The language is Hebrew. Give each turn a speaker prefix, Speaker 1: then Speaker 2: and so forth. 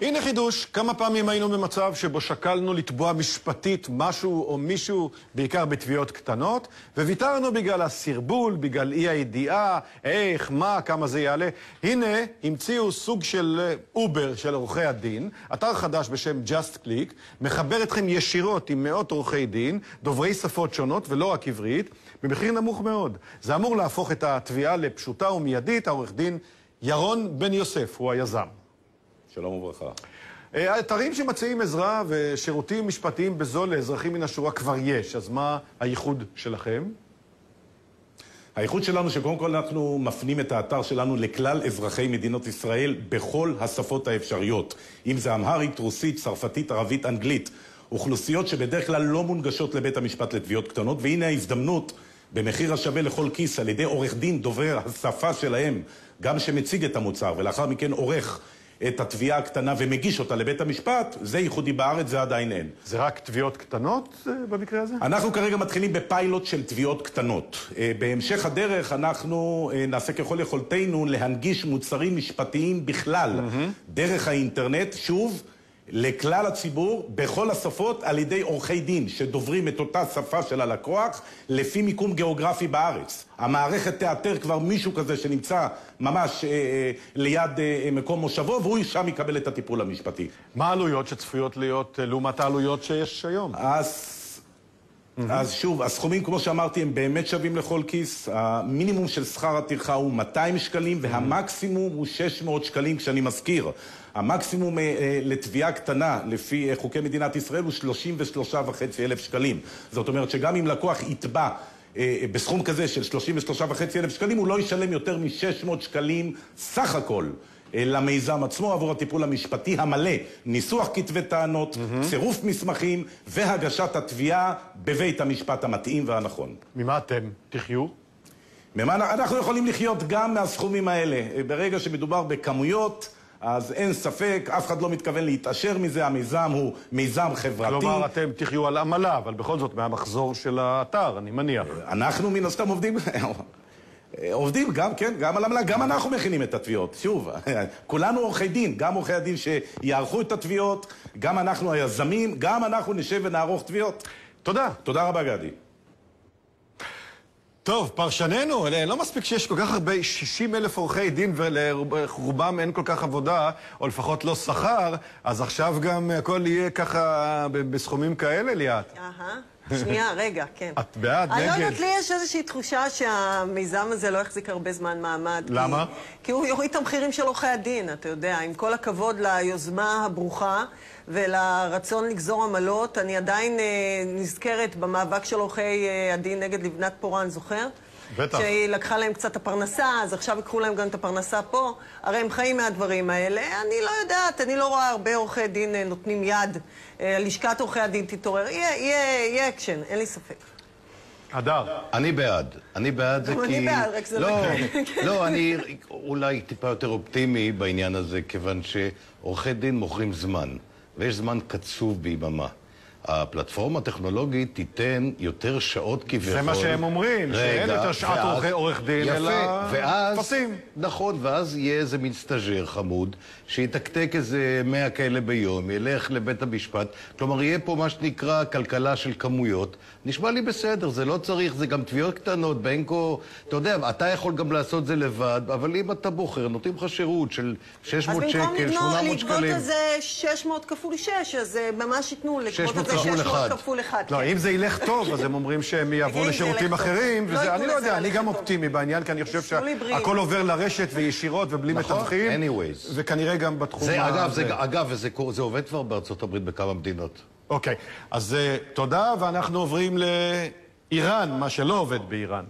Speaker 1: הנה חידוש, כמה פעמים היינו במצב שבו שקלנו לתבוע משפטית משהו או מישהו, בעיקר בתביעות קטנות, וויתרנו בגלל הסרבול, בגלל אי הידיעה, איך, מה, כמה זה יעלה. הנה, המציאו סוג של אובר של עורכי הדין, אתר חדש בשם Just Click, מחבר אתכם ישירות עם מאות עורכי דין, דוברי שפות שונות ולא רק עברית, במחיר נמוך מאוד. זה אמור להפוך את התביעה לפשוטה ומיידית. העורך דין ירון בן יוסף הוא היזם.
Speaker 2: שלום וברכה.
Speaker 1: האתרים שמציעים עזרה ושירותים משפטיים בזול לאזרחים מן השורה כבר יש, אז מה הייחוד שלכם?
Speaker 2: הייחוד שלנו שקודם כל אנחנו מפנים את האתר שלנו לכלל אזרחי מדינות ישראל בכל השפות האפשריות. אם זה אמהרית, רוסית, צרפתית, ערבית, אנגלית. אוכלוסיות שבדרך כלל לא מונגשות לבית המשפט לתביעות קטנות, והנה ההזדמנות במחיר השווה לכל כיס על ידי עורך דין דובר השפה שלהם, גם שמציג את המוצר ולאחר מכן עורך את התביעה הקטנה ומגיש אותה לבית המשפט, זה ייחודי בארץ, זה עדיין אין.
Speaker 1: זה רק תביעות קטנות במקרה הזה?
Speaker 2: אנחנו כרגע מתחילים בפיילוט של תביעות קטנות. בהמשך הדרך אנחנו נעשה ככל יכולתנו להנגיש מוצרים משפטיים בכלל, דרך האינטרנט, שוב, לכלל הציבור, בכל השפות, על ידי עורכי דין שדוברים את אותה שפה של הלקוח, לפי מיקום גיאוגרפי בארץ. המערכת תאתר כבר מישהו כזה שנמצא ממש ליד מקום מושבו, והוא שם יקבל את הטיפול המשפטי.
Speaker 1: מה העלויות שצפויות להיות לעומת העלויות שיש היום?
Speaker 2: אז שוב, הסכומים, כמו שאמרתי, הם באמת שווים לכל כיס. המינימום של שכר הטרחה הוא 200 שקלים, והמקסימום הוא 600 שקלים, כשאני מזכיר. המקסימום לתביעה קטנה, לפי חוקי מדינת ישראל, הוא 33,500 שקלים. זאת אומרת שגם אם לקוח יתבע בסכום כזה של 33,500 שקלים, הוא לא ישלם יותר מ-600 שקלים סך הכל למיזם עצמו עבור הטיפול המשפטי המלא, ניסוח כתבי טענות, צירוף מסמכים והגשת התביעה בבית המשפט המתאים והנכון.
Speaker 1: ממה אתם תחיו?
Speaker 2: אנחנו יכולים לחיות גם מהסכומים האלה. ברגע שמדובר בכמויות, אז אין ספק, אף אחד לא מתכוון להתעשר מזה, המיזם הוא מיזם חברתי.
Speaker 1: כלומר, אתם תחיו על עמלה, אבל בכל זאת מהמחזור של האתר, אני מניח.
Speaker 2: אנחנו מן הסתם עובדים גם, כן, גם על עמלה, גם אנחנו מכינים את התביעות. שוב, כולנו עורכי דין, גם עורכי הדין שיערכו את התביעות, גם אנחנו היזמים, גם אנחנו נשב ונערוך תביעות.
Speaker 1: תודה.
Speaker 2: תודה רבה, גדי.
Speaker 1: טוב, פרשננו, לא מספיק שיש כל כך הרבה 60,000 עורכי דין ולרובם אין כל כך עבודה, או לפחות לא שכר, אז עכשיו גם הכל יהיה ככה בסכומים כאלה, ליאת.
Speaker 3: שנייה, רגע, כן.
Speaker 1: את בעד, נגד?
Speaker 3: אני לא יודעת, לי יש איזושהי תחושה שהמיזם הזה לא יחזיק הרבה זמן מעמד.
Speaker 1: למה?
Speaker 3: כי הוא יוריד את המחירים של עורכי הדין, אתה יודע. עם כל הכבוד ליוזמה הברוכה ולרצון לגזור עמלות, אני עדיין נזכרת במאבק של עורכי הדין נגד לבנת פורן, זוכר?
Speaker 1: בטח.
Speaker 3: שהיא לקחה להם קצת את הפרנסה, אז עכשיו יקחו להם גם את הפרנסה פה. הרי הם חיים מהדברים האלה. אני לא יודעת, אני לא רואה הרבה עורכי דין נותנים יד. לשכת עורכי הדין תתעורר. יהיה אקשן, אין לי ספק.
Speaker 1: אדר.
Speaker 4: אני בעד. אני בעד זה כי...
Speaker 3: אני בעד, רק זה לא...
Speaker 4: לא, אני אולי טיפה יותר אופטימי בעניין הזה, כיוון שעורכי דין מוכרים זמן, ויש זמן קצוב ביממה. הפלטפורמה הטכנולוגית תיתן יותר שעות כביכול.
Speaker 1: זה מה שהם אומרים, שאין יותר שעת עורך דין, אלא תפסים.
Speaker 4: נכון, ואז יהיה איזה מין סטאז'ר חמוד, שיתקתק איזה 100 כאלה ביום, ילך לבית המשפט. כלומר, יהיה פה מה שנקרא כלכלה של כמויות. נשמע לי בסדר, זה לא צריך, זה גם תביעות קטנות, בנקו, אתה יודע, אתה יכול גם לעשות זה לבד, אבל אם אתה בוחר, נותנים לך שירות של 600 שקל, 800 שקלים.
Speaker 3: אז במקום לגבות איזה 600 כפול 6, אז ממש ייתנו לגבות איזה 600 כפול 1.
Speaker 1: לא, אם זה ילך טוב, אז הם אומרים שהם יעברו לשירותים אחרים, אני לא יודע, אני גם אופטימי בעניין, כי אני חושב שהכל עובר לרשת וישירות ובלי מתווכים, וכנראה גם בתחום הזה.
Speaker 4: אגב, זה עובד כבר בארצות הברית בכמה מדינות.
Speaker 1: אוקיי, אז תודה, ואנחנו עוברים לאיראן, מה שלא עובד באיראן.